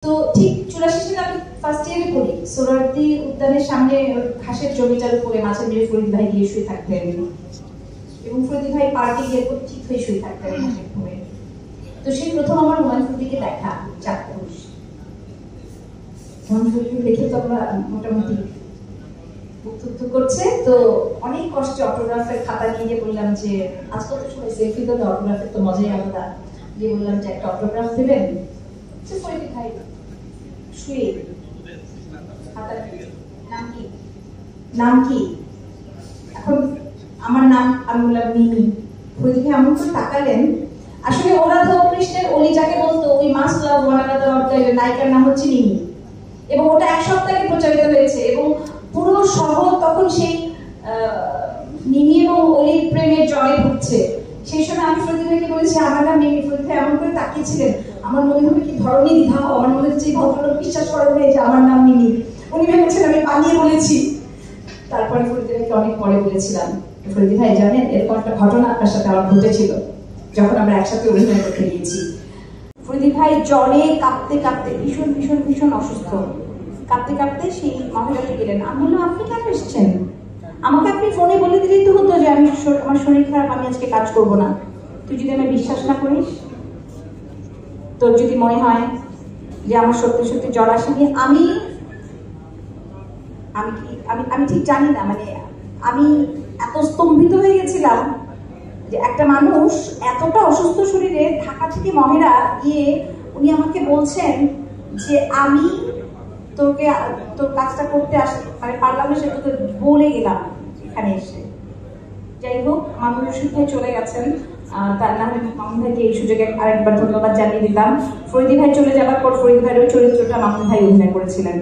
তো ঠিক 84 সালে আমি ফার্স্ট ইয়ারে পড়ি। সোহরাওয়ার্দী উদ্যানের সামনে ঘাসের জমিটার উপরে মাছের মেয়ে ফরিদ ভাই গিয়ে শুয়ে থাকতেন এবং ফরিদ ভাই পার্কে গিয়ে ঠিক হয়ে শুয়ে থাকতেন ঘাসের ঘুমে। তো সেই প্রথম আমার হুমায়ুন ফরিদিকে দেখা চাক্ষুষ। হুমায়ুন ফরিদিকে দেখে তো আমরা মোটামুটি উত্তেজিত করছে। তো অনেক কষ্টে অটোগ্রাফের খাতা নিয়ে গিয়ে বললাম যে আজকাল তো সবাই সেলফি তো অটোগ্রাফের তো মজাই আলাদা। গিয়ে বললাম যে একটা অটোগ্রাফ দেবেন। ফরিদ ভাই শুয়ে নাম কি? এখন আমার নাম আমি বললাম মিমি। ফরিদ ভাই এমন করে তাকালেন। আসলে অনুরাধা কৃষ্ণের অলি যাকে বলতো ওই মাস লাভ ওয়ান আনাদার অর্থাৎ নায়িকার নাম হচ্ছে মিমি এবং ওটা এক সপ্তাহে প্রচারিত হয়েছে এবং পুরো শহর তখন সেই মিমি এবং অলির প্রেমের জলে ভুগছে। সেই সময় আমি ফরিদ ভাইকে বলেছি আমার নাম মিমি। ফরিদ ভাই এমন করে তাকিয়েছিলেন। আমার মনে হবে কি ধরনের দ্বিধা হয়। আমার মনে হচ্ছে ভদ্রলোক বিশ্বাস করেন যে আমার নাম মিমি। উনি ভেবেছেন আমি বানিয়ে বলেছি। তারপরে ফরিদ ভাইকে অনেক পরে বলেছিলাম ফরিদ ভাই জানেন এরকম একটা ঘটনা আপনার সাথে আমার ঘটেছিল যখন আমরা একসাথে অভিনয় করতে গিয়েছি। ফরিদ ভাই জ্বরে কাঁপতে কাঁপতে ভীষণ ভীষণ ভীষণ অসুস্থ কাঁপতে কাঁপতে সেই মহিলাকে গেলেন। আমি বললাম আপনি কেন এসছেন? আমাকে আপনি ফোনে বলে দিলেই তো হতো যে আমি আমার শরীর খারাপ, আমি আজকে কাজ করবো না। তুই যদি আমি বিশ্বাস না করিস, তোর যদি মনে হয় যে আমার সত্যি সত্যি জ্বর আসেনি, আমি আমি আমি আমি ঠিক জানি না, মানে আমি এত স্তম্ভিত হয়ে গেছিলাম যে একটা মানুষ এতটা অসুস্থ শরীরে ঢাকা থেকে মহেরা গিয়ে উনি আমাকে বলছেন যে আমি তোকে তোর কাজটা করতে মানে পারলাম না, সেটা তোকে বলে গেলাম এখানে এসে। যাই হোক মামুন রশিদ ভাই চলে গেছেন, তার না হলে মামুন ভাইকে এই সুযোগে আরেকবার ধন্যবাদ জানিয়ে দিতাম। ফরিদ ভাই চলে যাবার পর ফরিদ ভাইয়ের ওই চরিত্রটা মামুন ভাই অভিনয় করেছিলেন।